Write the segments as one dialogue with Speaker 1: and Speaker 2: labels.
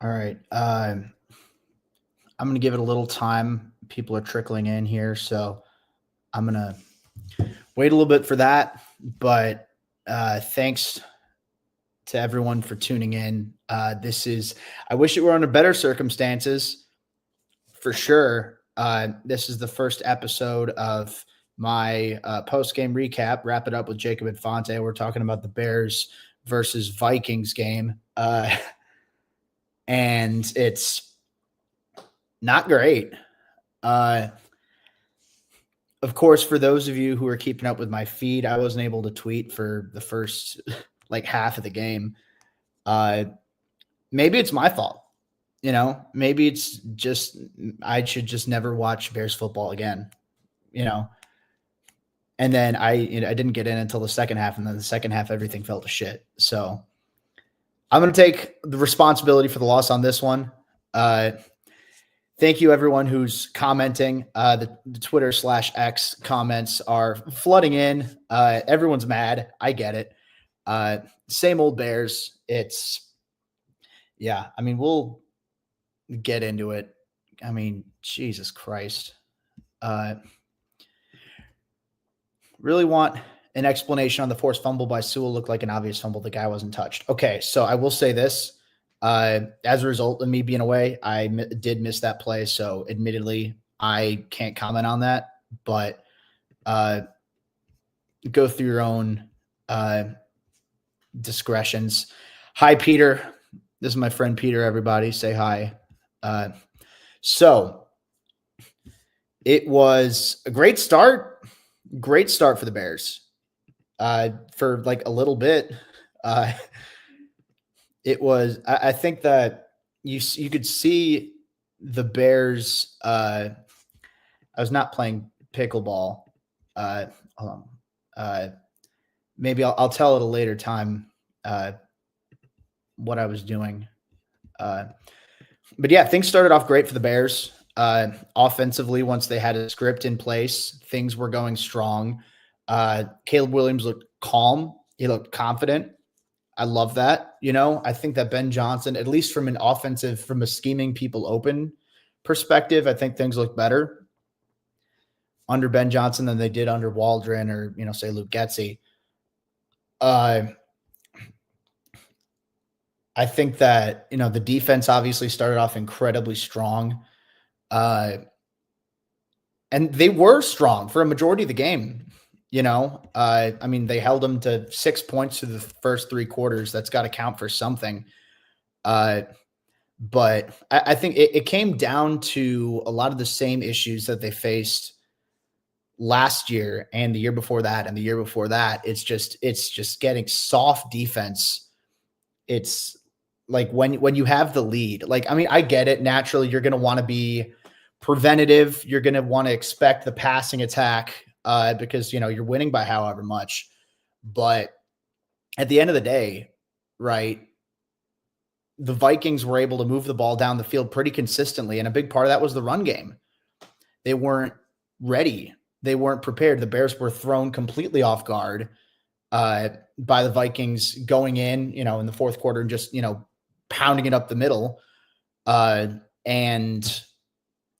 Speaker 1: All right. I'm going to give it a little time. People are trickling in here, so I'm going to wait a little bit for that. But thanks to everyone for tuning in. I wish it were under better circumstances for sure. This is the first episode of my post-game recap. Wrap it up with Jacob Infante. We're talking about the Bears versus Vikings game. And it's not great. Of course, for those of you who are keeping up with my feed, I wasn't able to tweet for the first half of the game. Maybe it's my fault. Maybe it's just I should just never watch Bears football again. And then I didn't get in until the second half, and then the second half everything fell to shit. So I'm going to take the responsibility for the loss on this one. Thank you, everyone who's commenting. The Twitter /X comments are flooding in. Everyone's mad. I get it. Same old Bears. We'll get into it. Jesus Christ. Really want an explanation on the forced fumble by Sewell. Looked like an obvious fumble. The guy wasn't touched. Okay, so I will say this. As a result of me being away, I did miss that play. So admittedly, I can't comment on that, but go through your own discretions. Hi, Peter. This is my friend Peter, everybody. Say hi. So it was a great start. Great start for the Bears. For a little bit. It was, I think that you could see the Bears. I was not playing pickleball. Hold on. Maybe I'll tell at a later time what I was doing. But yeah, things started off great for the Bears. Offensively, once they had a script in place, things were going strong. Caleb Williams looked calm. He looked confident. I love that. I think that Ben Johnson, at least from a scheming people open perspective, I think things look better under Ben Johnson than they did under Waldron or, say Luke Getsy. I think that, the defense obviously started off incredibly strong. And they were strong for a majority of the game. They held them to 6 points through the first three quarters. That's got to count for something. But I think it came down to a lot of the same issues that they faced last year and the year before that and the year before that. It's just getting soft defense. It's like when you have the lead, I get it. Naturally, you're going to want to be preventative. You're going to want to expect the passing attack because, you're winning by however much. But at the end of the day, right, the Vikings were able to move the ball down the field pretty consistently. And a big part of that was the run game. They weren't ready. They weren't prepared. The Bears were thrown completely off guard by the Vikings going in the fourth quarter and just, pounding it up the middle. And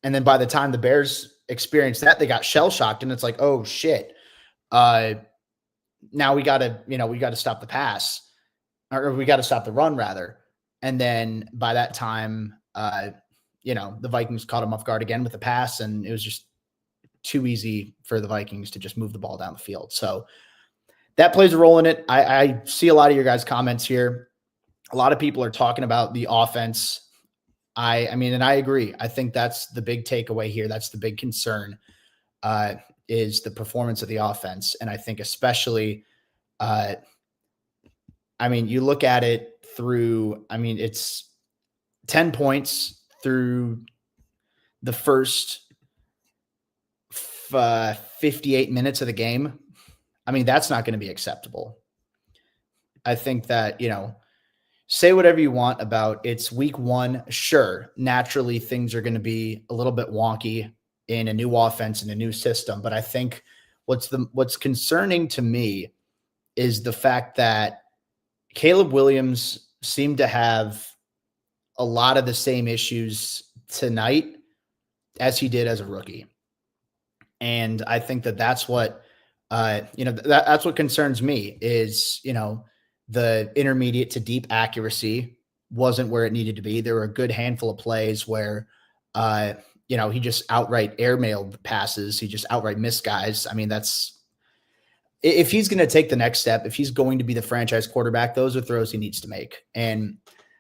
Speaker 1: then by the time the Bears experienced that, they got shell shocked, and it's like, oh shit. Now we got to stop the pass, or we got to stop the run rather. And then by that time, the Vikings caught them off guard again with the pass, and it was just too easy for the Vikings to just move the ball down the field. So that plays a role in it. I see a lot of your guys' comments here. A lot of people are talking about the offense. And I agree. I think that's the big takeaway here. That's the big concern, is the performance of the offense. And I think especially, you look at it through, it's 10 points through the first 58 minutes of the game. That's not going to be acceptable. I think that, say whatever you want about it's week one. Sure. Naturally, things are going to be a little bit wonky in a new offense and a new system. But I think what's concerning to me is the fact that Caleb Williams seemed to have a lot of the same issues tonight as he did as a rookie. And I think that that's what, that's what concerns me is, the intermediate to deep accuracy wasn't where it needed to be. There were a good handful of plays where, he just outright airmailed passes. He just outright missed guys. I mean, if he's going to take the next step, if he's going to be the franchise quarterback, those are throws he needs to make. And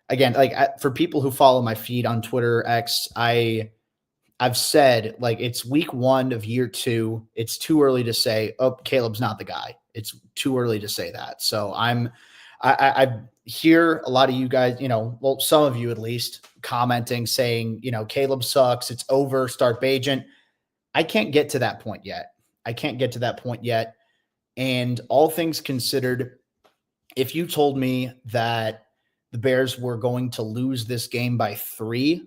Speaker 1: again, for people who follow my feed on Twitter, X, I've said, it's week 1 of year 2. It's too early to say, oh, Caleb's not the guy. It's too early to say that. So I hear a lot of you guys, some of you at least commenting saying, Caleb sucks. It's over. Start Bagent. I can't get to that point yet. And all things considered, if you told me that the Bears were going to lose this game by 3,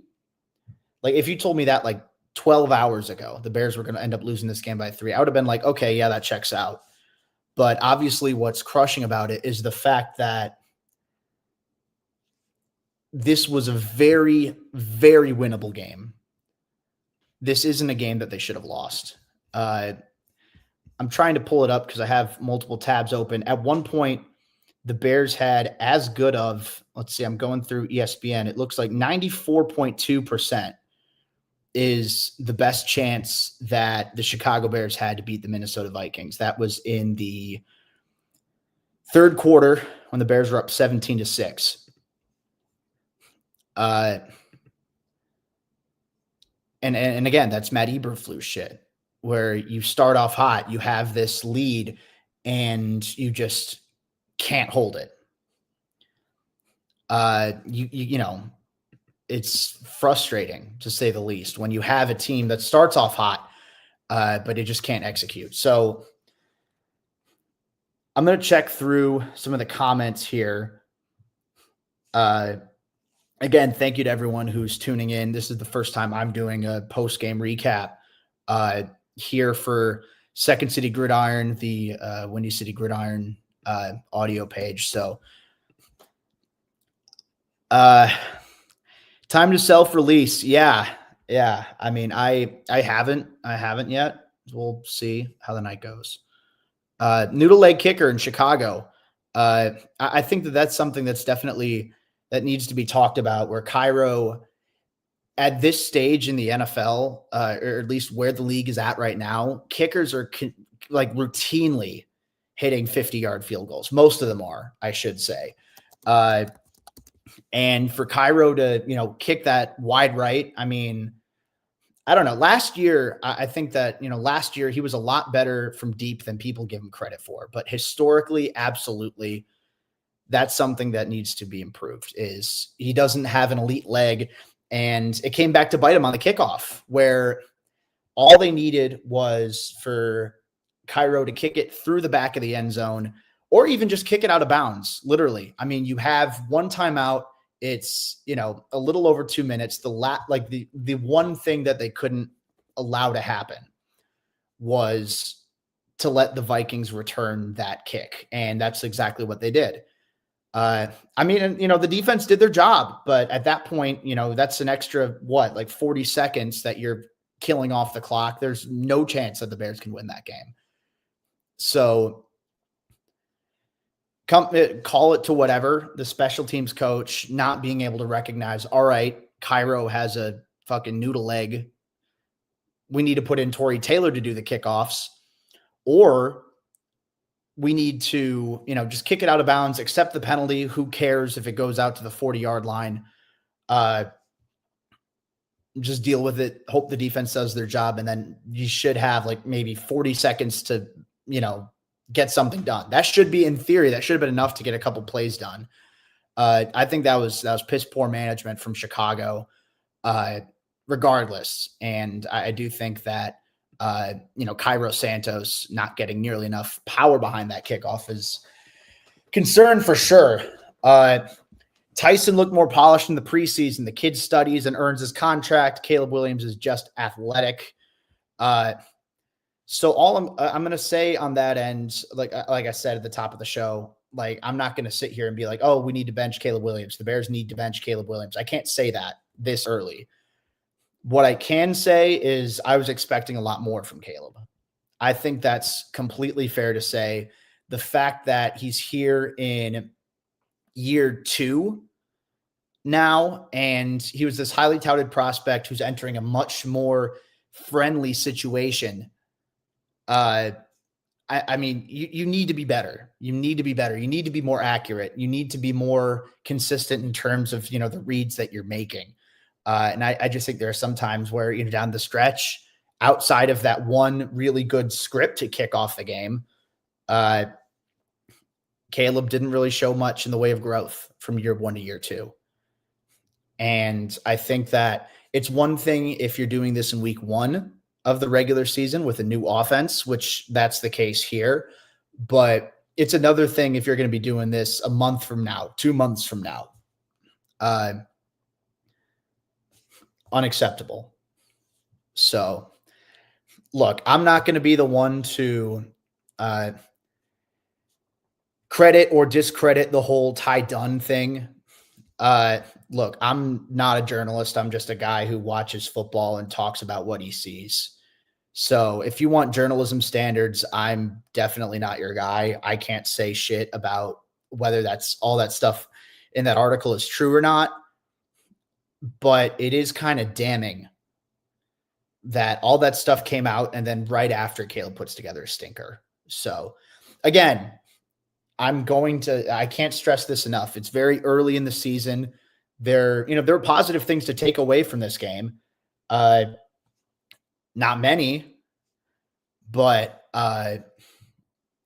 Speaker 1: if you told me that 12 hours ago, the Bears were going to end up losing this game by 3, I would have been like, okay, yeah, that checks out. But obviously what's crushing about it is the fact that this was a very, very winnable game. This isn't a game that they should have lost. I'm trying to pull it up because I have multiple tabs open. At one point, the Bears had as good of, let's see, I'm going through ESPN. It looks like 94.2% is the best chance that the Chicago Bears had to beat the Minnesota Vikings. That was in the third quarter when the Bears were up 17-6. And again, that's Matt Eberflus shit, where you start off hot, you have this lead, and you just can't hold it. It's frustrating, to say the least, when you have a team that starts off hot, but it just can't execute. So I'm going to check through some of the comments here. Again, thank you to everyone who's tuning in. This is the first time I'm doing a post-game recap here for Second City Gridiron, the Windy City Gridiron audio page. So time to self-release. Yeah. I mean, I haven't yet. We'll see how the night goes. Noodle leg kicker in Chicago. I think that's something that's definitely that needs to be talked about, where Cairo at this stage in the NFL, or at least where the league is at right now, kickers are routinely hitting 50-yard field goals. Most of them are, I should say. And for Cairo to, kick that wide right, I mean, I don't know. Last year, I think that, last year he was a lot better from deep than people give him credit for. But historically, absolutely, that's something that needs to be improved. Is he doesn't have an elite leg, and it came back to bite him on the kickoff, where all they needed was for Cairo to kick it through the back of the end zone, or even just kick it out of bounds. Literally, I mean, you have one timeout. It's, a little over 2 minutes. The one thing that they couldn't allow to happen was to let the Vikings return that kick. And that's exactly what they did. I mean, the defense did their job, but at that point, that's an extra, 40 seconds that you're killing off the clock. There's no chance that the Bears can win that game. So call it to whatever, the special teams coach not being able to recognize, all right, Cairo has a fucking noodle leg. We need to put in Torrey Taylor to do the kickoffs, or we need to, just kick it out of bounds, accept the penalty. Who cares if it goes out to the 40-yard line? Just deal with it. Hope the defense does their job. And then you should have maybe 40 seconds to, get something done. That should be, in theory, that should have been enough to get a couple plays done. I think that was piss poor management from Chicago, regardless. And I do think that, Cairo Santos not getting nearly enough power behind that kickoff is concern for sure. Tyson looked more polished in the preseason. The kid studies and earns his contract. Caleb Williams is just athletic. So all I'm going to say on that end, like I said at the top of the show, Like, I'm not going to sit here and be like, oh, we need to bench Caleb Williams. The Bears need to bench Caleb Williams. I can't say that this early. What I can say is I was expecting a lot more from Caleb. I think that's completely fair to say. The fact that he's here in year 2 now, and he was this highly touted prospect who's entering a much more friendly situation. I mean, you need to be better. You need to be better. You need to be more accurate. You need to be more consistent in terms of, the reads that you're making. And I just think there are some times where, down the stretch, outside of that one really good script to kick off the game, Caleb didn't really show much in the way of growth from year 1 to year 2. And I think that it's one thing if you're doing this in week 1 of the regular season with a new offense, which that's the case here. But it's another thing if you're going to be doing this a month from now, 2 months from now. Unacceptable. So, look, I'm not going to be the one to credit or discredit the whole Ty Dunn thing. Look, I'm not a journalist. I'm just a guy who watches football and talks about what he sees. So if you want journalism standards, I'm definitely not your guy. I can't say shit about whether that's all that stuff in that article is true or not. But it is kind of damning that all that stuff came out and then right after Caleb puts together a stinker. So again, I can't stress this enough. It's very early in the season. There are positive things to take away from this game. Not many, but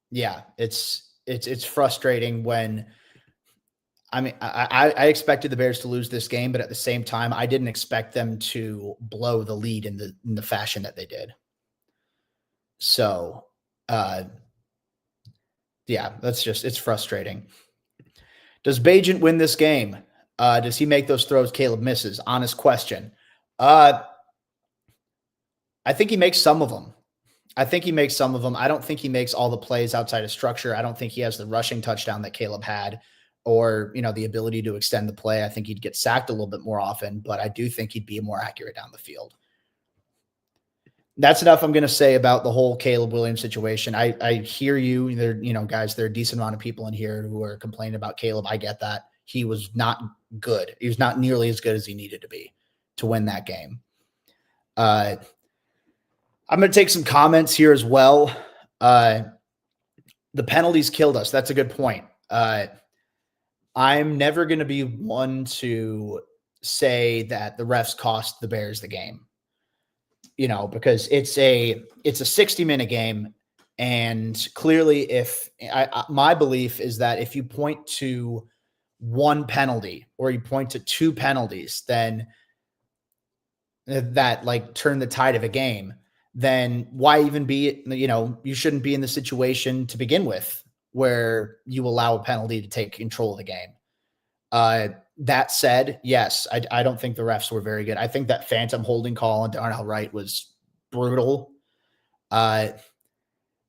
Speaker 1: yeah, it's frustrating when, I mean, I expected the Bears to lose this game, but at the same time, I didn't expect them to blow the lead in the fashion that they did. So, yeah, it's frustrating. Does Bajent win this game? Does he make those throws Caleb misses? Honest question. I think he makes some of them. I don't think he makes all the plays outside of structure. I don't think he has the rushing touchdown that Caleb had or, the ability to extend the play. I think he'd get sacked a little bit more often, but I do think he'd be more accurate down the field. That's enough I'm going to say about the whole Caleb Williams situation. I hear you. There, guys, there are a decent amount of people in here who are complaining about Caleb. I get that. He was not good. He was not nearly as good as he needed to be to win that game. I'm going to take some comments here as well. The penalties killed us. That's a good point. I'm never going to be one to say that the refs cost the Bears the game. Because it's a 60-minute game. And clearly my belief is that if you point to one penalty or you point to 2 penalties, then that turn the tide of a game, then why even be, you shouldn't be in the situation to begin with where you allow a penalty to take control of the game. That said, yes, I don't think the refs were very good. I think that phantom holding call on Darnell Wright was brutal.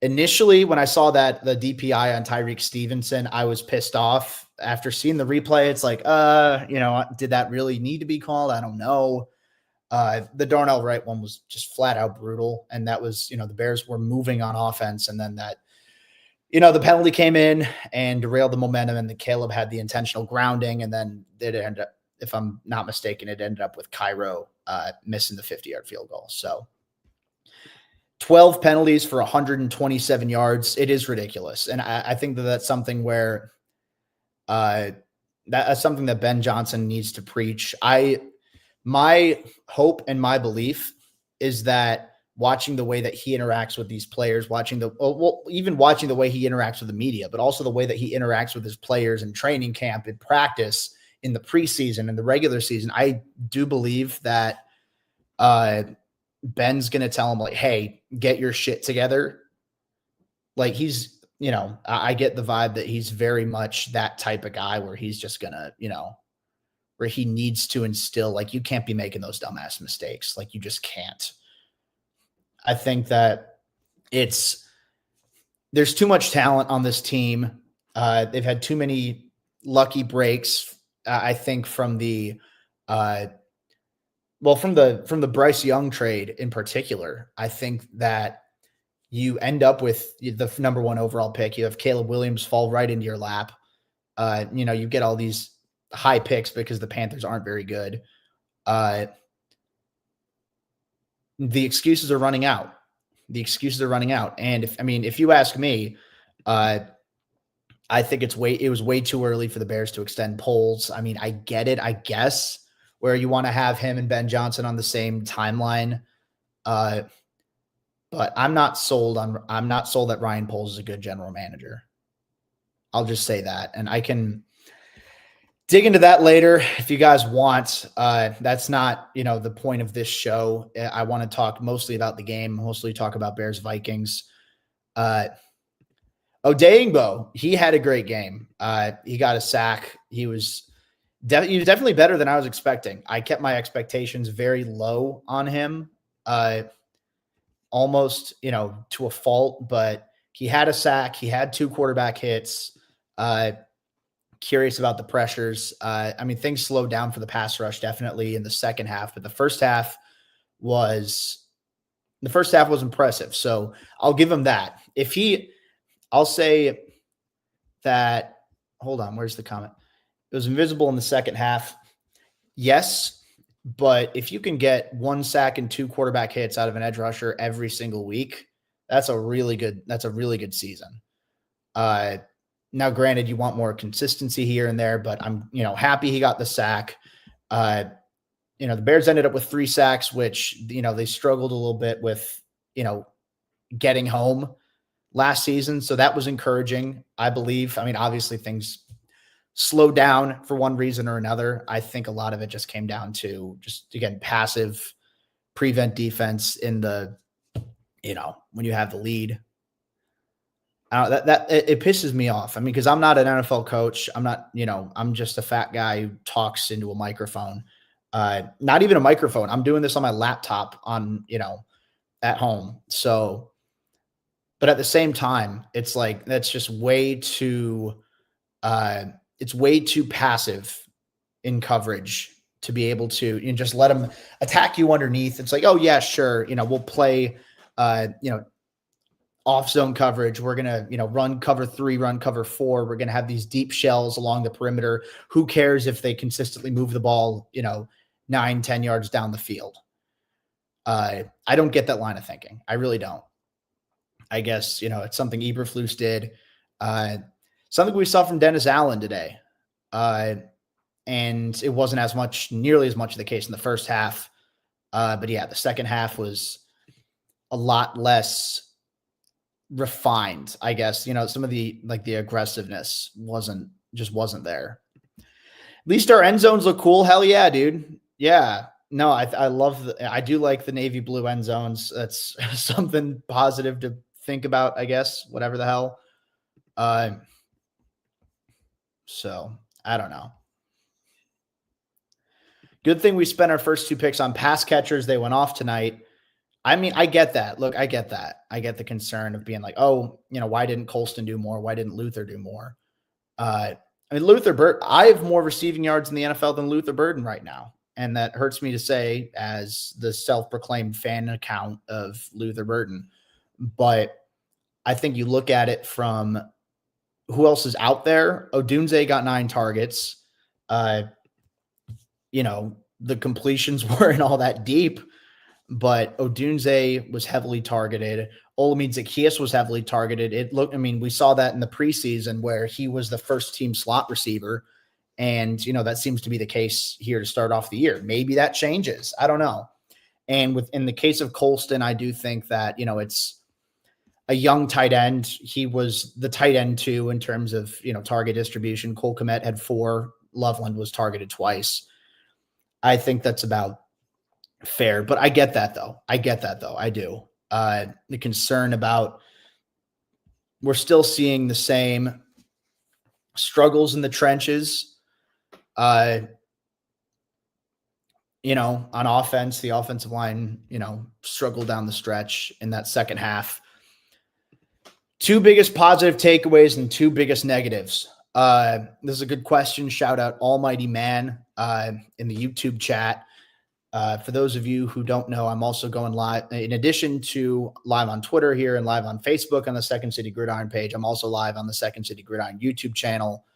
Speaker 1: Initially, when I saw that the DPI on Tyreek Stevenson, I was pissed off. After seeing the replay, it's like, did that really need to be called? I don't know. The Darnell Wright one was just flat out brutal. And that was, the Bears were moving on offense. And then that, the penalty came in and derailed the momentum, and the Caleb had the intentional grounding. And then it ended up, if I'm not mistaken, it ended up with Cairo missing the 50-yard field goal. So 12 penalties for 127 yards. It is ridiculous. And I think that's something where that's something that Ben Johnson needs to preach. My hope and my belief is that watching the way that he interacts with these players, even watching the way he interacts with the media, but also the way that he interacts with his players in training camp, in practice, in the preseason, in the regular season. I do believe that Ben's going to tell him, like, hey, get your shit together. Like, he's, I get the vibe that he's very much that type of guy where he's just going to, where he needs to instill, like, you can't be making those dumbass mistakes. Like, you just can't. I think that there's too much talent on this team They've had too many lucky breaks. I think from the from the Bryce Young trade in particular. I think that you end up with the number one overall pick. You have Caleb Williams fall right into your lap. You get all these high picks because the Panthers aren't very good. The excuses are running out. And if you ask me, I think it was way too early for the Bears to extend Poles. I mean, I get it, I guess, where you want to have him and Ben Johnson on the same timeline. But I'm not sold that Ryan Poles is a good general manager. I'll just say that. And I can dig into that later if you guys want. That's not, the point of this show. I want to talk mostly about the game, mostly talk about Bears-Vikings. Odeyingbo, he had a great game. He got a sack. He was definitely better than I was expecting. I kept my expectations very low on him, almost, to a fault, but he had a sack. He had 2 quarterback hits. Curious about the pressures. Things slowed down for the pass rush definitely in the second half, but the first half was impressive. So I'll give him that. I'll say that, hold on, where's the comment? It was invisible in the second half. Yes, but if you can get 1 sack and 2 quarterback hits out of an edge rusher every single week, that's a really good season. Now, granted, you want more consistency here and there, but I'm, happy he got the sack. The Bears ended up with 3 sacks, which, they struggled a little bit with, getting home last season. So that was encouraging, I believe. Obviously things slowed down for one reason or another. I think a lot of it just came down to just, again, passive prevent defense in the, when you have the lead. It pisses me off. Because I'm not an NFL coach. I'm not, I'm just a fat guy who talks into a microphone. Not even a microphone. I'm doing this on my laptop on, at home. So, but at the same time, it's like, that's just way too, it's way too passive in coverage to be able to just let them attack you underneath. It's like, oh yeah, sure. We'll play, off zone coverage. We're going to, run cover 3, run cover 4. We're going to have these deep shells along the perimeter. Who cares if they consistently move the ball, 9-10 yards down the field? I don't get that line of thinking. I really don't. I guess, it's something Eberflus did. Something we saw from Dennis Allen today. And it wasn't nearly as much the case in the first half. But yeah, the second half was a lot less refined, I guess. Some of the aggressiveness wasn't there. At least our end zones look cool. Hell yeah, dude. Yeah. No, I do like the navy blue end zones. That's something positive to think about, I guess, whatever the hell. So I don't know. Good thing we spent our first 2 picks on pass catchers. They went off tonight. I get that. Look, I get that. I get the concern of being like, oh, why didn't Colston do more? Why didn't Luther do more? Luther Burden, I have more receiving yards in the NFL than Luther Burden right now. And that hurts me to say as the self-proclaimed fan account of Luther Burden. But I think you look at it from who else is out there. Odunze got 9 targets. The completions weren't all that deep, but Odunze was heavily targeted. Olamide Zaccheaus was heavily targeted. We saw that in the preseason where he was the first team slot receiver. And, that seems to be the case here to start off the year. Maybe that changes. I don't know. And in the case of Colston, I do think that, it's a young tight end. He was the tight end 2 in terms of, target distribution. Cole Kmet had 4. Loveland was targeted twice. I think that's about fair, but I get that though. I do. The concern about we're still seeing the same struggles in the trenches. On offense, the offensive line, struggled down the stretch in that second half Two biggest positive takeaways and two biggest negatives. This is a good question. Shout out Almighty Man in the YouTube chat. For those of you who don't know, I'm also going live. In addition to live on Twitter here and live on Facebook on the Second City Gridiron page, I'm also live on the Second City Gridiron YouTube channel.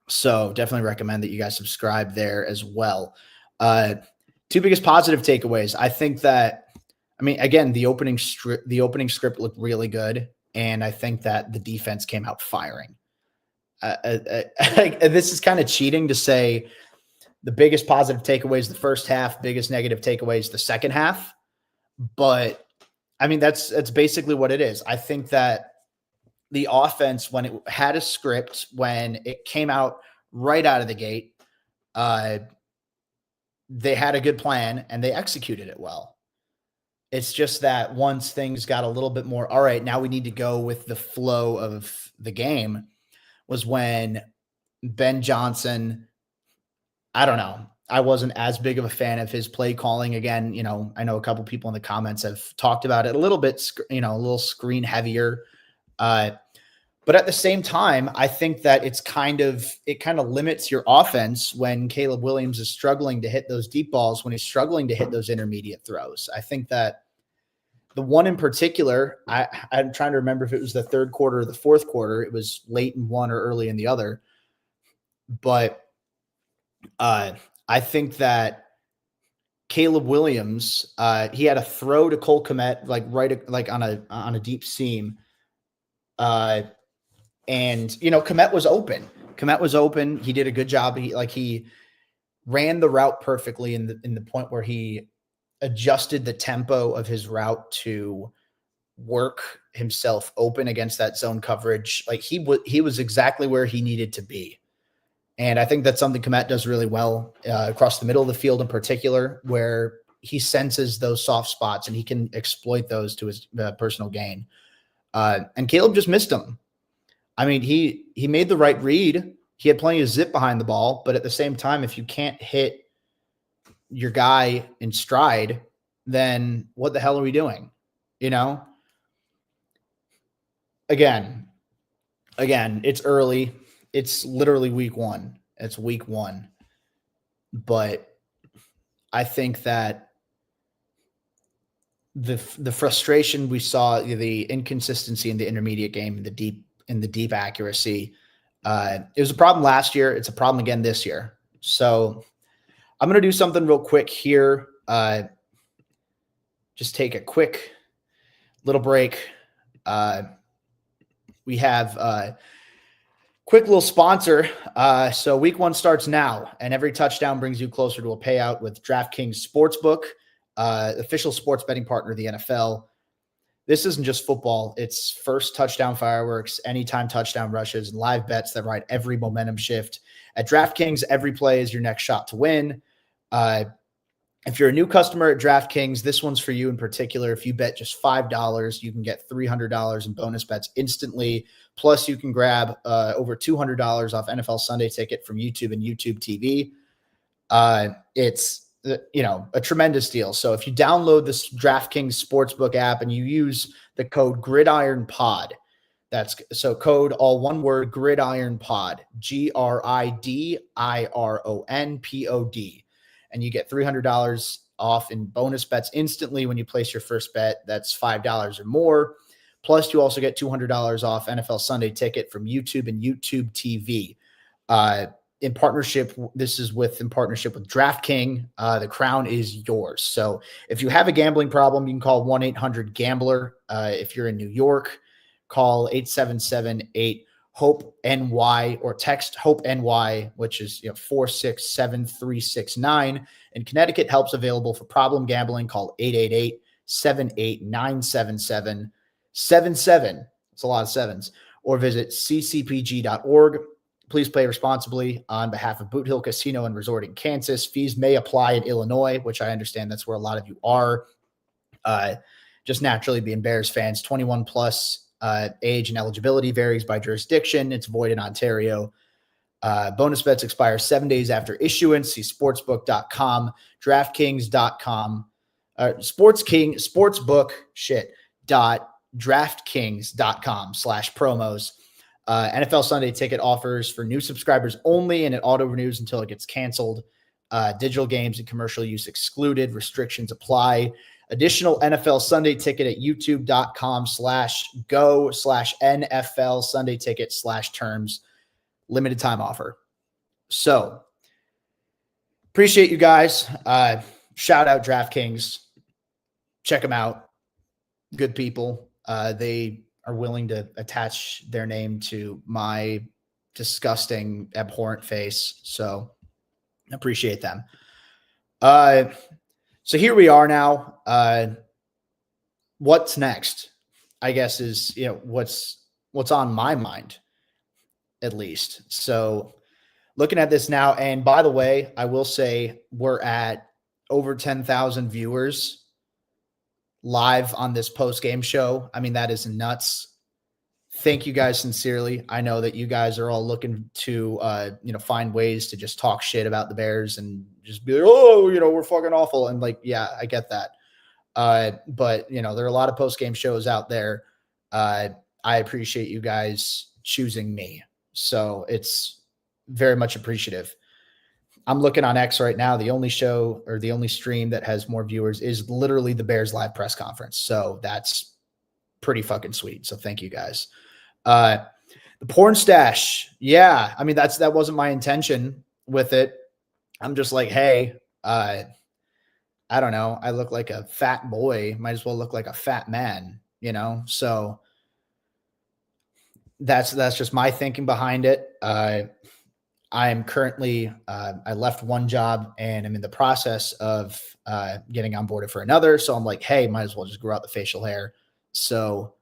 Speaker 1: So definitely recommend that you guys subscribe there as well. Two biggest positive takeaways. I think that, again, the opening script looked really good, and I think that the defense came out firing. This is kind of cheating to say the biggest positive takeaways the first half, biggest negative takeaways the second half. But that's basically what it is. I think that the offense, when it had a script, when it came out right out of the gate, they had a good plan and they executed it well. It's just that once things got a little bit more, all right, now we need to go with the flow of the game, was when Ben Johnson, I don't know. I wasn't as big of a fan of his play calling. Again, I know a couple people in the comments have talked about it a little bit, a little screen heavier. But at the same time, I think that it kind of limits your offense when Caleb Williams is struggling to hit those deep balls, when he's struggling to hit those intermediate throws. I think that the one in particular, I'm trying to remember if it was the third quarter or the fourth quarter. It was late in one or early in the other. But I think that Caleb Williams, he had a throw to Cole Kmet, on a deep seam. And Kmet was open. He did a good job. He ran the route perfectly in the point where he adjusted the tempo of his route to work himself open against that zone coverage. He was exactly where he needed to be. And I think that's something Kmet does really well across the middle of the field in particular, where he senses those soft spots and he can exploit those to his personal gain. And Caleb just missed him. He made the right read. He had plenty of zip behind the ball, but at the same time, if you can't hit your guy in stride, then what the hell are we doing? Again, it's early. It's literally week one. It's week one. But I think that the frustration we saw, the inconsistency in the intermediate game, the deep accuracy, it was a problem last year. It's a problem again this year. So I'm going to do something real quick here. Just take a quick little break. We have quick little sponsor. So week one starts now, and every touchdown brings you closer to a payout with DraftKings Sportsbook, official sports betting partner of the NFL. This isn't just football. It's first touchdown fireworks, anytime touchdown rushes, and live bets that ride every momentum shift. At DraftKings, every play is your next shot to win. If you're a new customer at DraftKings, this one's for you in particular. If you bet just $5, you can get $300 in bonus bets instantly. Plus, you can grab over $200 off NFL Sunday Ticket from YouTube and YouTube TV. It's a tremendous deal. So if you download this DraftKings Sportsbook app and you use the code GridironPod, that's so code all one word, GridironPod, GRIDIRONPOD, and you get $300 off in bonus bets instantly when you place your first bet. That's $5 or more. Plus, you also get $200 off NFL Sunday Ticket from YouTube and YouTube TV. In partnership with DraftKings. The crown is yours. So if you have a gambling problem, you can call 1-800-GAMBLER. If you're in New York, call 877-8-HOPE-NY or text HOPE-NY, which is 467-369. In Connecticut, help's available for problem gambling. Call 888-789-7777. It's a lot of sevens. Or visit ccpg.org. Please play responsibly on behalf of Boot Hill Casino and Resort in Kansas. Fees may apply in Illinois, which I understand that's where a lot of you are. Just naturally being Bears fans, 21 plus age and eligibility varies by jurisdiction. It's void in Ontario. Bonus bets expire 7 days after issuance. See sportsbook.com, DraftKings.com, Sportsbook, DraftKings.com/promos. NFL Sunday ticket offers for new subscribers only, and it auto renews until it gets canceled. Digital games and commercial use excluded. Restrictions apply. Additional NFL Sunday ticket at youtube.com/go/NFL Sunday ticket/terms. Limited time offer. So appreciate you guys. Shout out DraftKings. Check them out. Good people. They are willing to attach their name to my disgusting, abhorrent face. So appreciate them. So here we are now. What's next, I guess, is, what's on my mind, at least. So looking at this now, and by the way, I will say we're at over 10,000 viewers live on this post-game show. I mean, that is nuts. Thank you guys sincerely. I know that you guys are all looking to, find ways to just talk shit about the Bears and just be like, oh, we're fucking awful. And like, yeah, I get that. But there are a lot of post-game shows out there. I appreciate you guys choosing me. So it's very much appreciative. I'm looking on X right now. The only show or the only stream that has more viewers is literally the Bears live press conference. So that's pretty fucking sweet. So thank you guys. The porn stash. Yeah. I mean, that wasn't my intention with it. I'm just like, hey, I don't know. I look like a fat boy. Might as well look like a fat man, So that's just my thinking behind it. I am currently, I left one job and I'm in the process of getting onboarded for another. So I'm like, hey, might as well just grow out the facial hair. So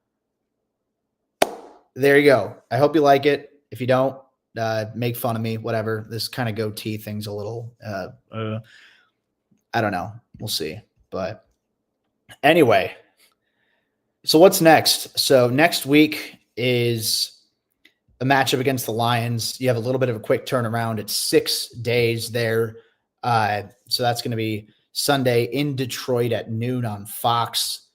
Speaker 1: there you go. I hope you like it. If you don't, make fun of me, whatever. This kind of goatee thing's a little, I don't know. We'll see. But anyway, so what's next? So next week is a matchup against the Lions. You have a little bit of a quick turnaround. It's 6 days there. So that's going to be Sunday in Detroit at noon on Fox.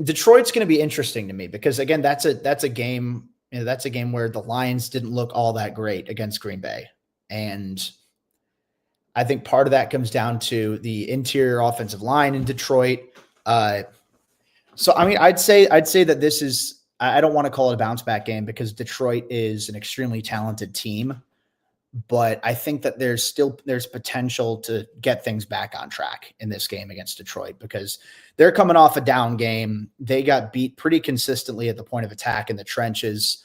Speaker 1: Detroit's going to be interesting to me because, again, that's a game. That's a game where the Lions didn't look all that great against Green Bay. And I think part of that comes down to the interior offensive line in Detroit. So, I mean, I'd say that this is, I don't want to call it a bounce back game because Detroit is an extremely talented team, but I think that there's potential to get things back on track in this game against Detroit because they're coming off a down game. They got beat pretty consistently at the point of attack in the trenches.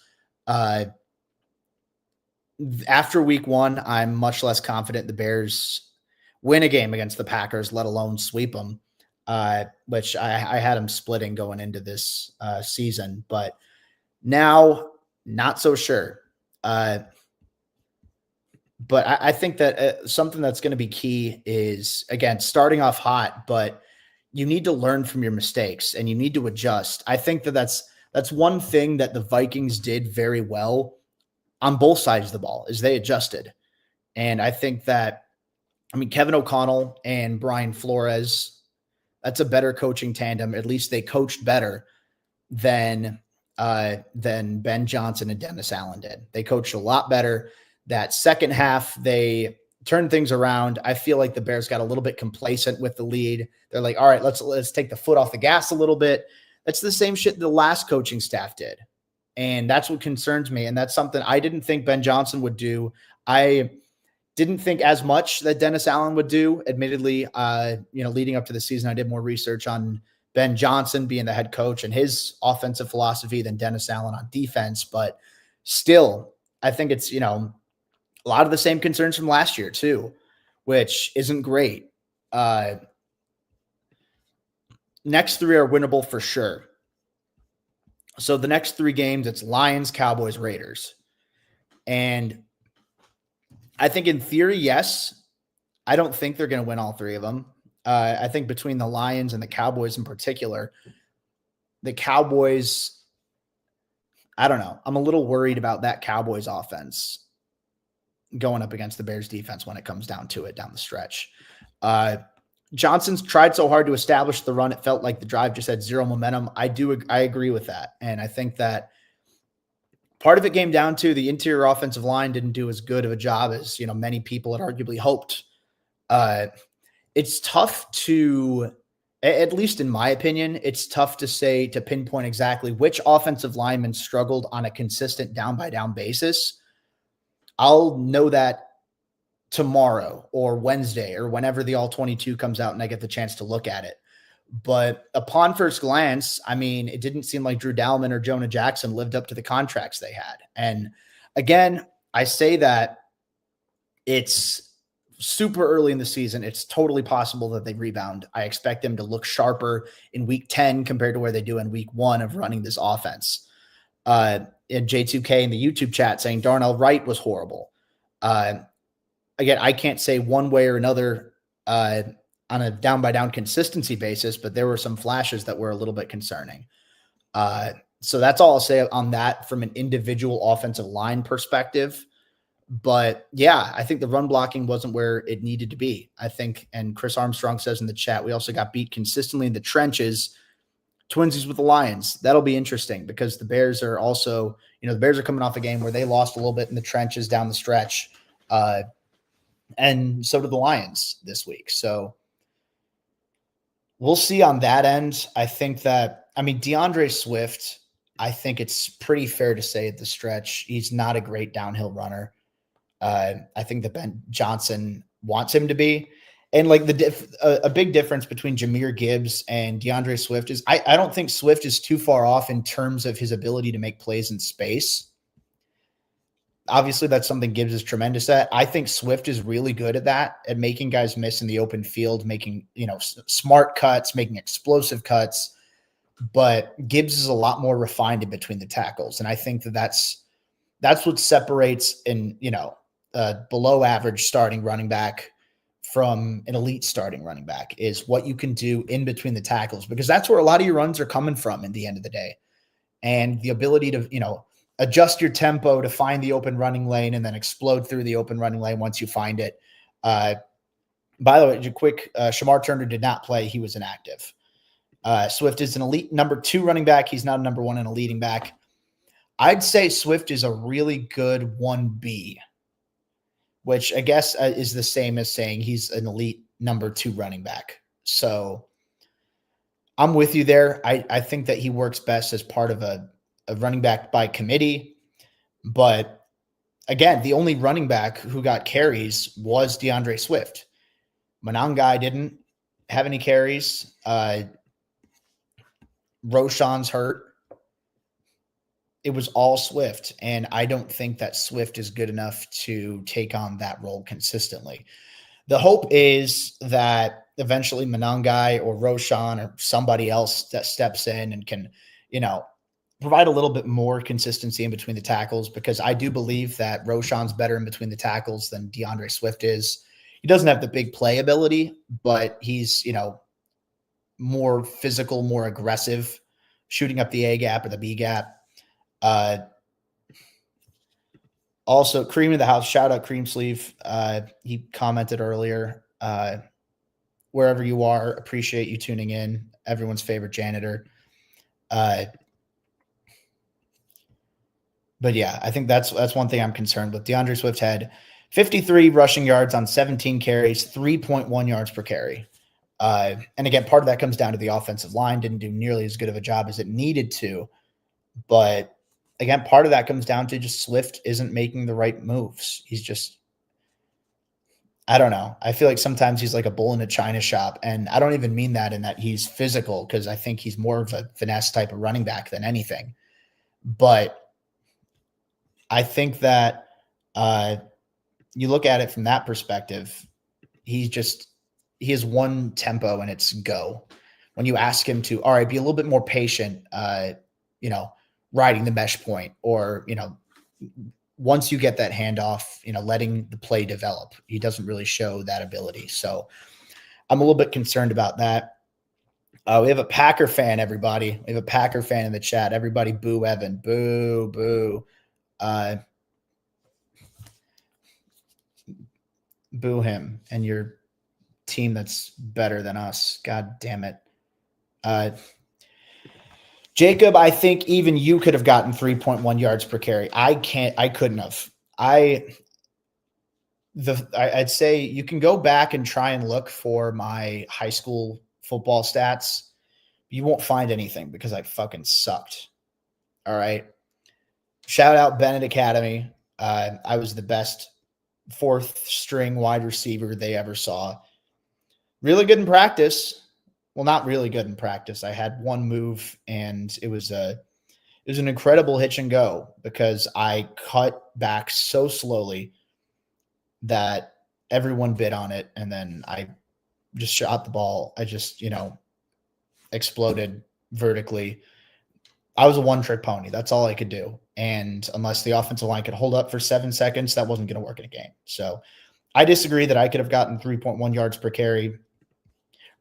Speaker 1: After week one, I'm much less confident the Bears win a game against the Packers, let alone sweep them. Which I had them splitting going into this season, but now not so sure. But I think that something that's going to be key is, again, starting off hot, but you need to learn from your mistakes and you need to adjust. I think that that's one thing that the Vikings did very well on both sides of the ball is they adjusted. And I think that, Kevin O'Connell and Brian Flores, that's a better coaching tandem. At least they coached better than Ben Johnson and Dennis Allen did. They coached a lot better. That second half, they turned things around. I feel like the Bears got a little bit complacent with the lead. They're like, all right, let's take the foot off the gas a little bit. That's the same shit the last coaching staff did. And that's what concerns me. And that's something I didn't think Ben Johnson would do. I didn't think as much that Dennis Allen would do. Admittedly, leading up to the season, I did more research on Ben Johnson being the head coach and his offensive philosophy than Dennis Allen on defense. But still, I think it's, a lot of the same concerns from last year too, which isn't great. Next three are winnable for sure. So the next three games, it's Lions, Cowboys, Raiders. And I think in theory, yes. I don't think they're going to win all three of them. I think between the Lions and the Cowboys in particular, the Cowboys, I don't know. I'm a little worried about that Cowboys offense going up against the Bears defense when it comes down to it down the stretch. Johnson's tried so hard to establish the run. It felt like the drive just had zero momentum. I agree with that. And I think that part of it came down to the interior offensive line didn't do as good of a job as, many people had arguably hoped. It's tough to, at least in my opinion, it's tough to pinpoint exactly which offensive lineman struggled on a consistent down by down basis. I'll know that tomorrow or Wednesday or whenever the all 22 comes out and I get the chance to look at it. But upon first glance, I mean, it didn't seem like Drew Dalman or Jonah Jackson lived up to the contracts they had. And again, I say that it's super early in the season. It's totally possible that they rebound. I expect them to look sharper in week 10 compared to where they do in week 1 of running this offense. And J2K in the YouTube chat saying Darnell Wright was horrible. Again, I can't say one way or another on a down-by-down consistency basis, but there were some flashes that were a little bit concerning. So that's all I'll say on that from an individual offensive line perspective. But yeah, I think the run blocking wasn't where it needed to be. I think, and Chris Armstrong says in the chat, we also got beat consistently in the trenches. Twinsies with the Lions. That'll be interesting because the Bears are also, the Bears are coming off a game where they lost a little bit in the trenches down the stretch. And so did the Lions this week. So we'll see on that end. I think that, DeAndre Swift, I think it's pretty fair to say at the stretch, he's not a great downhill runner. I think that Ben Johnson wants him to be. And like a big difference between Jahmyr Gibbs and DeAndre Swift is I don't think Swift is too far off in terms of his ability to make plays in space. Obviously, that's something Gibbs is tremendous at. I think Swift is really good at that, at making guys miss in the open field, making, smart cuts, making explosive cuts. But Gibbs is a lot more refined in between the tackles. And I think that that's what separates below average starting running back from an elite starting running back is what you can do in between the tackles, because that's where a lot of your runs are coming from in the end of the day. And the ability to, adjust your tempo to find the open running lane and then explode through the open running lane once you find it. By the way, quick, Shamar Turner did not play. He was inactive. Swift is an elite number 2 running back. He's not a number 1 and a leading back. I'd say Swift is a really good 1B, which I guess is the same as saying he's an elite number 2 running back. So I'm with you there. I think that he works best as part of a running back by committee. But again, the only running back who got carries was DeAndre Swift. Monangai didn't have any carries. Roshan's hurt. It was all Swift, and I don't think that Swift is good enough to take on that role consistently. The hope is that eventually Monangai or Roshan or somebody else that steps in and can, provide a little bit more consistency in between the tackles, because I do believe that Roshan's better in between the tackles than DeAndre Swift is. He doesn't have the big play ability, but he's, more physical, more aggressive, shooting up the A gap or the B gap. Also, Cream in the house, shout out Cream Sleeve. He commented earlier, wherever you are, appreciate you tuning in. Everyone's favorite janitor. But yeah, I think that's one thing I'm concerned with. DeAndre Swift had 53 rushing yards on 17 carries, 3.1 yards per carry. And again, part of that comes down to the offensive line. Didn't do nearly as good of a job as it needed to. But again, part of that comes down to just Swift isn't making the right moves. He's just, I don't know. I feel like sometimes he's like a bull in a china shop. And I don't even mean that in that he's physical, because I think he's more of a finesse type of running back than anything. But I think that you look at it from that perspective, he has one tempo and it's go. When you ask him to, all right, be a little bit more patient, riding the mesh point, or, once you get that handoff, letting the play develop, he doesn't really show that ability. So I'm a little bit concerned about that. We have a Packer fan, everybody. We have a Packer fan in the chat. Everybody boo Evan. Boo, boo. Boo him and your team that's better than us. God damn it. Jacob, I think even you could have gotten 3.1 yards per carry. I couldn't have. I'd say you can go back and try and look for my high school football stats. You won't find anything because I fucking sucked. All right. Shout out Bennett Academy. I was the best fourth string wide receiver they ever saw. Really good in practice. Well, not really good in practice. I had one move and it was an incredible hitch and go because I cut back so slowly that everyone bid on it. And then I just shot the ball. I just, exploded vertically. I was a one-trick pony. That's all I could do. And unless the offensive line could hold up for 7 seconds, that wasn't going to work in a game. So I disagree that I could have gotten 3.1 yards per carry.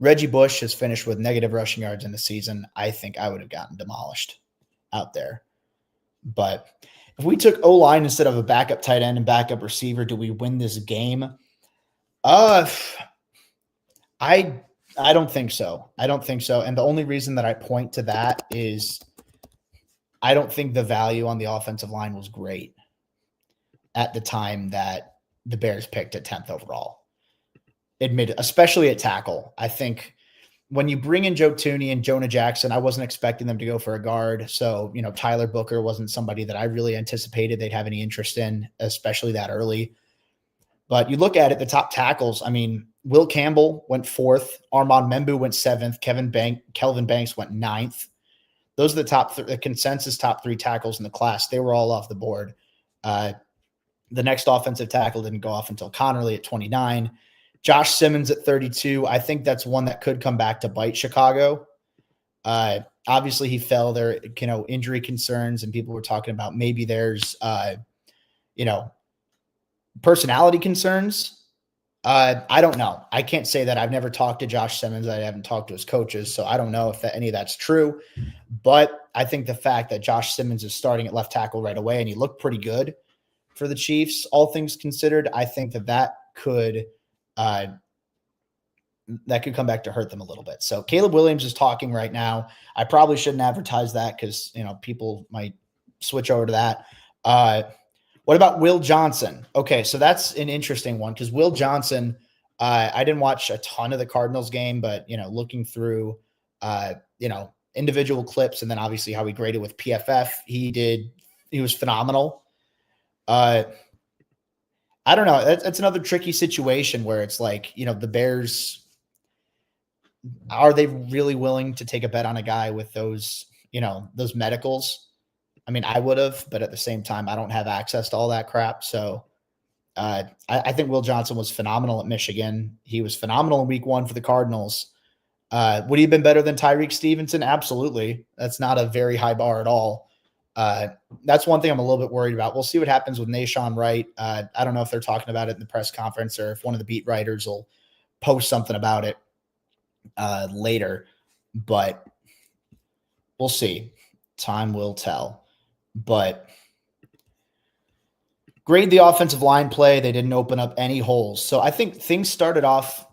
Speaker 1: Reggie Bush has finished with negative rushing yards in the season. I think I would have gotten demolished out there. But if we took O-line instead of a backup tight end and backup receiver, do we win this game? I don't think so. I don't think so. And the only reason that I point to that is I don't think the value on the offensive line was great at the time that the Bears picked at 10th overall. Admitted, especially at tackle. I think when you bring in Joe Tooney and Jonah Jackson, I wasn't expecting them to go for a guard. So, Tyler Booker wasn't somebody that I really anticipated they'd have any interest in, especially that early. But you look at it, the top tackles, Will Campbell went 4th. Armand Membu went 7th. Kelvin Banks went 9th. Those are the consensus top 3 tackles in the class. They were all off the board. The next offensive tackle didn't go off until Connerly at 29. Josh Simmons at 32. I think that's one that could come back to bite Chicago. Obviously, he fell there, injury concerns, and people were talking about maybe there's, personality concerns. I don't know. I can't say that. I've never talked to Josh Simmons. I haven't talked to his coaches, so I don't know if any of that's true. But I think the fact that Josh Simmons is starting at left tackle right away and he looked pretty good for the Chiefs, all things considered, I think that could come back to hurt them a little bit. So Caleb Williams is talking right now. I probably shouldn't advertise that because, people might switch over to that. What about Will Johnson? Okay, so that's an interesting one because Will Johnson, I didn't watch a ton of the Cardinals game, but, looking through, individual clips and then obviously how he graded with PFF, he was phenomenal. I don't know. That's another tricky situation where it's like, the Bears, are they really willing to take a bet on a guy with those medicals? I would have, but at the same time, I don't have access to all that crap. So I think Will Johnson was phenomenal at Michigan. He was phenomenal in week 1 for the Cardinals. Would he have been better than Tyreek Stevenson? Absolutely. That's not a very high bar at all. That's one thing I'm a little bit worried about. We'll see what happens with Nashawn Wright. I don't know if they're talking about it in the press conference or if one of the beat writers will post something about it later, but we'll see. Time will tell. But grade the offensive line play. They didn't open up any holes. So I think things started off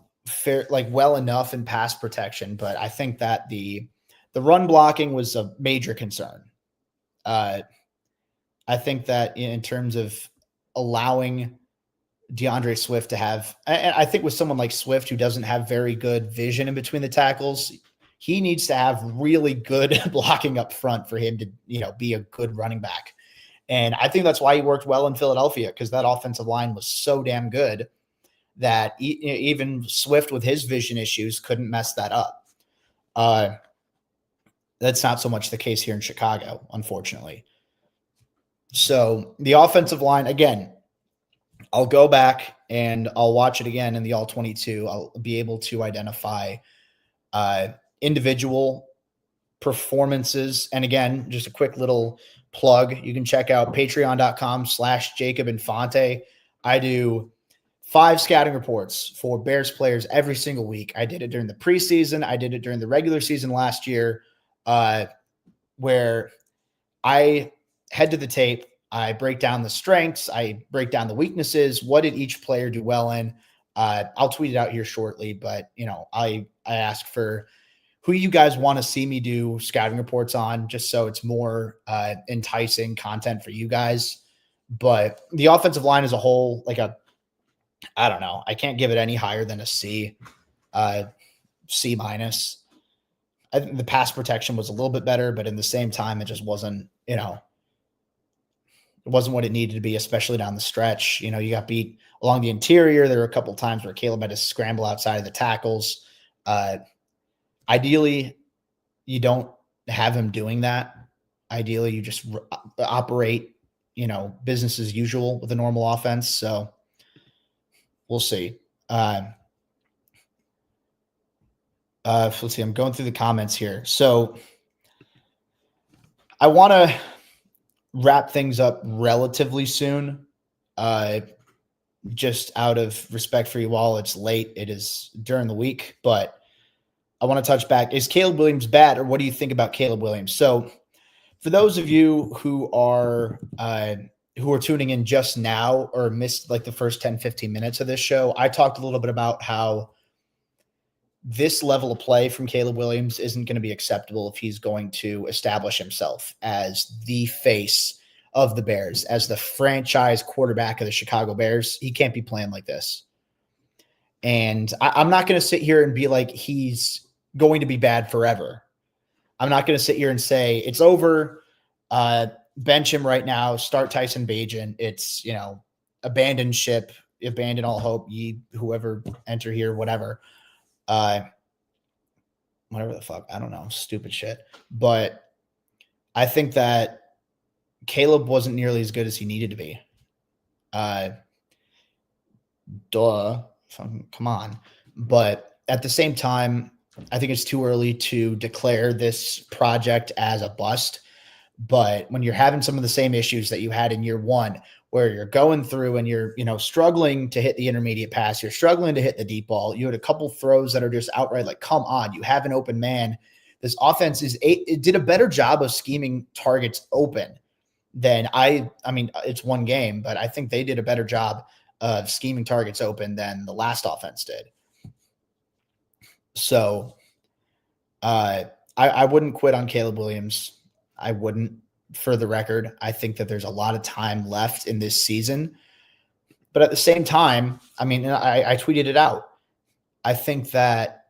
Speaker 1: well enough in pass protection, but I think that the run blocking was a major concern. I think that in terms of allowing DeAndre Swift to have, I think with someone like Swift who doesn't have very good vision in between the tackles, he needs to have really good blocking up front for him to, be a good running back. And I think that's why he worked well in Philadelphia because that offensive line was so damn good that even Swift with his vision issues couldn't mess that up. That's not so much the case here in Chicago, unfortunately. So the offensive line, again, I'll go back and I'll watch it again in the All-22. I'll be able to identify individual performances. And again, just a quick little plug. You can check out patreon.com/Jacob Infante. I do 5 scouting reports for Bears players every single week. I did it during the preseason. I did it during the regular season last year, where I head to the tape. I break down the strengths. I break down the weaknesses. What did each player do well in? I'll tweet it out here shortly, but I ask for who you guys want to see me do scouting reports on, just so it's more enticing content for you guys. But the offensive line as a whole, I don't know. I can't give it any higher than a C, C minus. I think the pass protection was a little bit better, but in the same time, it just wasn't, it wasn't what it needed to be, especially down the stretch. You got beat along the interior. There were a couple of times where Caleb had to scramble outside of the tackles. Ideally, you don't have him doing that. Ideally, you just operate, business as usual with a normal offense. So we'll see. Let's see. I'm going through the comments here. So I want to wrap things up relatively soon. Just out of respect for you all, it's late. It is during the week, but I want to touch back. Is Caleb Williams bad, or what do you think about Caleb Williams? So for those of you who are tuning in just now or missed like the first 10, 15 minutes of this show, I talked a little bit about how this level of play from Caleb Williams isn't going to be acceptable if he's going to establish himself as the face of the Bears, as the franchise quarterback of the Chicago Bears. He can't be playing like this. And I'm not going to sit here and be like he's going to be bad forever. I'm not going to sit here and say it's over. Bench him right now. Start Tyson Bagent. It's, abandon ship, abandon all hope. Ye whoever enter here, whatever. Whatever the fuck. I don't know. Stupid shit. But I think that Caleb wasn't nearly as good as he needed to be. Come on. But at the same time, I think it's too early to declare this project as a bust. But when you're having some of the same issues that you had in year one, where you're going through and you're, struggling to hit the intermediate pass, you're struggling to hit the deep ball. You had a couple throws that are just outright like, come on, you have an open man. This offense it did a better job of scheming targets open than I mean, it's one game, but I think they did a better job of scheming targets open than the last offense did. So I wouldn't quit on Caleb Williams. I wouldn't, for the record. I think that there's a lot of time left in this season. But at the same time, I mean, I tweeted it out. I think that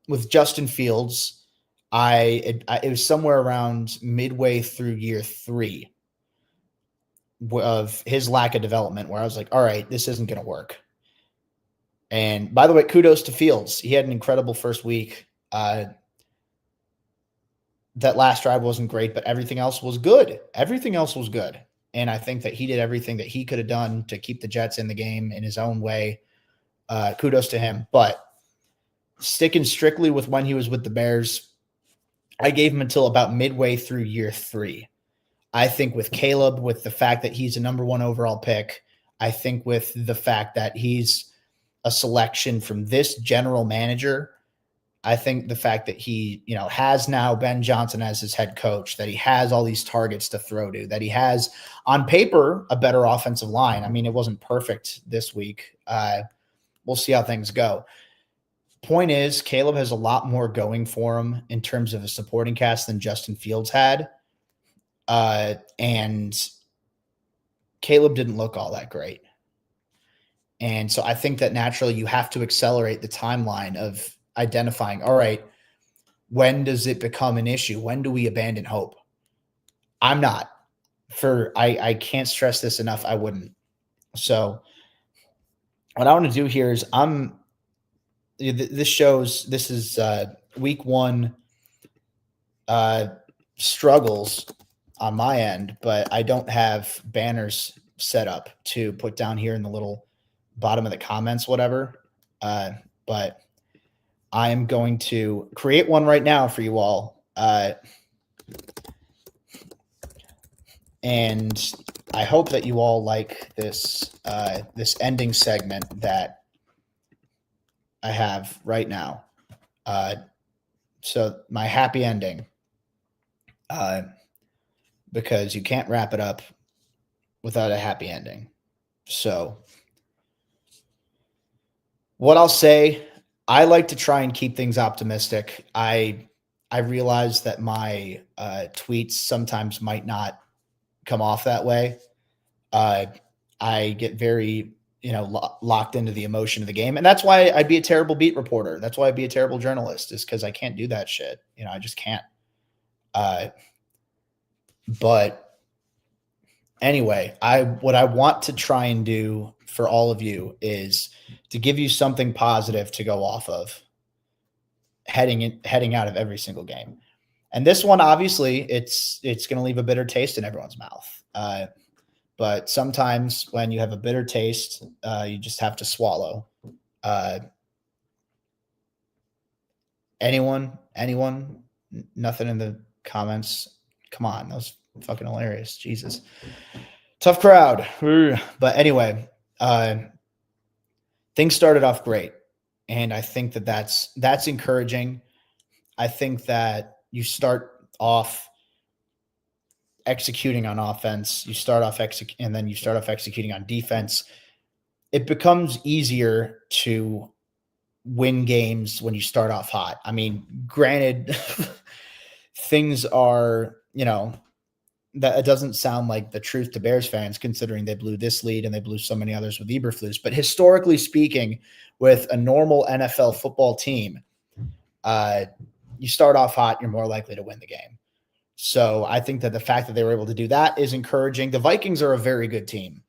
Speaker 1: with Justin Fields, it was somewhere around midway through year 3 of his lack of development where I was like, all right, this isn't going to work. And by the way, kudos to Fields. He had an incredible first week. That last drive wasn't great, but everything else was good. Everything else was good. And I think that he did everything that he could have done to keep the Jets in the game in his own way. Kudos to him. But sticking strictly with when he was with the Bears, I gave him until about midway through year 3. I think with Caleb, with the fact that he's a number 1 overall pick, I think with the fact that he's a selection from this general manager, I think the fact that he, has now Ben Johnson as his head coach, that he has all these targets to throw to, that he has on paper a better offensive line. I mean, it wasn't perfect this week. We'll see how things go. Point is, Caleb has a lot more going for him in terms of a supporting cast than Justin Fields had. And Caleb didn't look all that great. And so I think that naturally you have to accelerate the timeline of identifying, all right, when does it become an issue? When do we abandon hope? I'm not. I can't stress this enough. I wouldn't. So what I want to do here is this is week 1 struggles on my end, but I don't have banners set up to put down here in the little bottom of the comments, whatever. But I am going to create one right now for you all. And I hope that you all like this ending segment that I have right now. So my happy ending, because you can't wrap it up without a happy ending. So What I'll say, I like to try and keep things optimistic. I realize that my tweets sometimes might not come off that way. Uh, I get very, locked into the emotion of the game, and that's why I'd be a terrible beat reporter. That's why I'd be a terrible journalist, is because I can't do that shit. I just can't. Uh, but anyway, I what I want to try and do for all of you is to give you something positive to go off of heading out of every single game. And this one, obviously, it's going to leave a bitter taste in everyone's mouth. But sometimes when you have a bitter taste, you just have to swallow. Uh, anyone, nothing in the comments. Come on, that was fucking hilarious. Jesus, tough crowd. But anyway, things started off great, and I think that's encouraging. I think that you start off executing on offense, and then you start off executing on defense. It becomes easier to win games when you start off hot. I mean, granted, things are, that it doesn't sound like the truth to Bears fans, considering they blew this lead and they blew so many others with Eberflus. But historically speaking, with a normal NFL football team, you start off hot, you're more likely to win the game. So I think that the fact that they were able to do that is encouraging. The Vikings are a very good team.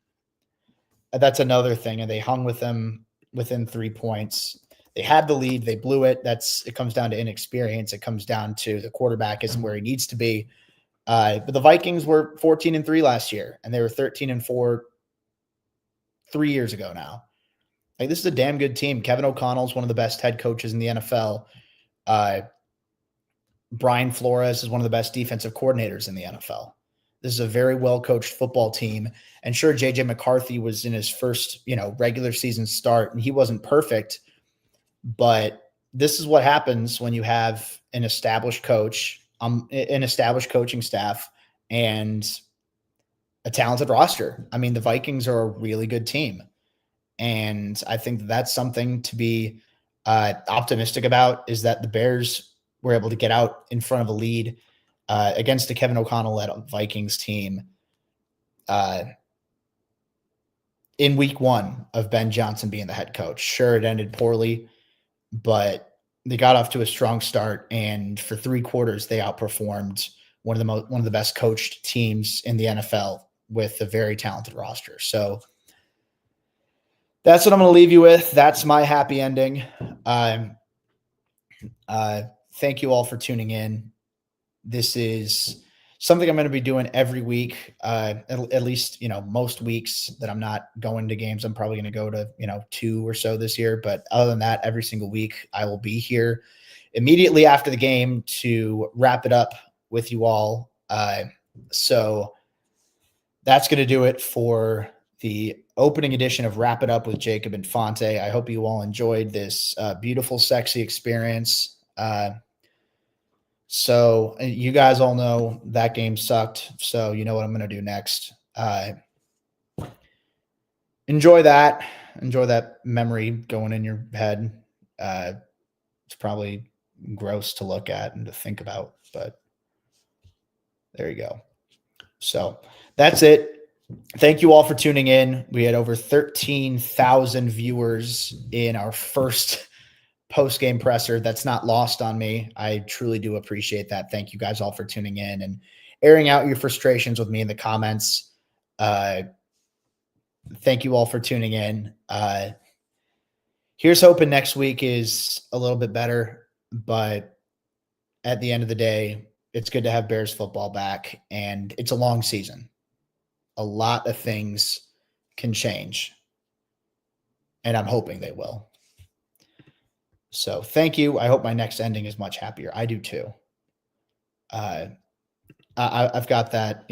Speaker 1: That's another thing. And they hung with them within 3 points. They had the lead. They blew it. It comes down to inexperience. It comes down to the quarterback isn't where he needs to be. But the Vikings were 14-3 last year, and they were 13-4 3 years ago now. Like, this is a damn good team. Kevin O'Connell is one of the best head coaches in the NFL. Brian Flores is one of the best defensive coordinators in the NFL. This is a very well-coached football team. And sure, J.J. McCarthy was in his first, regular season start, and he wasn't perfect. But this is what happens when you have an established coach, an established coaching staff, and a talented roster. I mean, the Vikings are a really good team. And I think that's something to be optimistic about, is that the Bears were able to get out in front of a lead against the Kevin O'Connell-led Vikings team in week 1 of Ben Johnson being the head coach. Sure, it ended poorly, but they got off to a strong start, and for 3 quarters, they outperformed one of the best coached teams in the NFL with a very talented roster. So that's what I'm going to leave you with. That's my happy ending. Thank you all for tuning in. This is something I'm going to be doing every week, at least, most weeks that I'm not going to games. I'm probably going to go to, 2 or so this year. But other than that, every single week I will be here immediately after the game to wrap it up with you all. So that's going to do it for the opening edition of Wrap It Up with Jacob Infante. I hope you all enjoyed this beautiful, sexy experience. So you guys all know that game sucked. So you know what I'm going to do next. Enjoy that. Enjoy that memory going in your head. It's probably gross to look at and to think about, but there you go. So that's it. Thank you all for tuning in. We had over 13,000 viewers in our first post-game presser. That's not lost on me. I truly do appreciate that. Thank you guys all for tuning in and airing out your frustrations with me in the comments. Thank you all for tuning in. Here's hoping next week is a little bit better, but at the end of the day, it's good to have Bears football back, and it's a long season. A lot of things can change, and I'm hoping they will. So thank you. I hope my next ending is much happier. I do too. I've got that,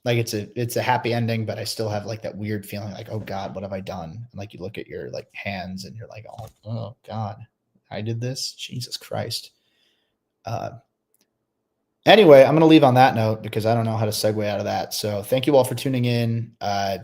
Speaker 1: like it's a happy ending, but I still have like that weird feeling like, oh God, what have I done? And like you look at your like hands and you're like, oh God, I did this. Jesus Christ. Anyway, I'm going to leave on that note because I don't know how to segue out of that. So thank you all for tuning in.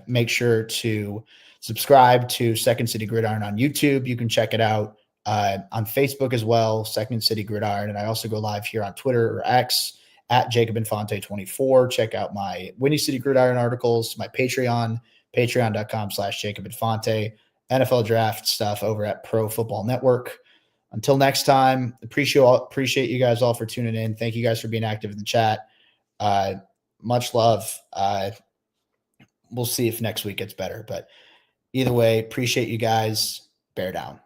Speaker 1: Make sure to Subscribe to Second City Gridiron on YouTube. You can check it out on Facebook as well, Second City Gridiron. And I also go live here on Twitter or X at Jacob Infante 24. Check out my Windy City Gridiron articles, my Patreon, patreon.com/Jacob Infante, NFL draft stuff over at Pro Football Network. Until next time, appreciate you guys all for tuning in. Thank you guys for being active in the chat. Much love. We'll see if next week gets better, but either way, appreciate you guys. Bear down.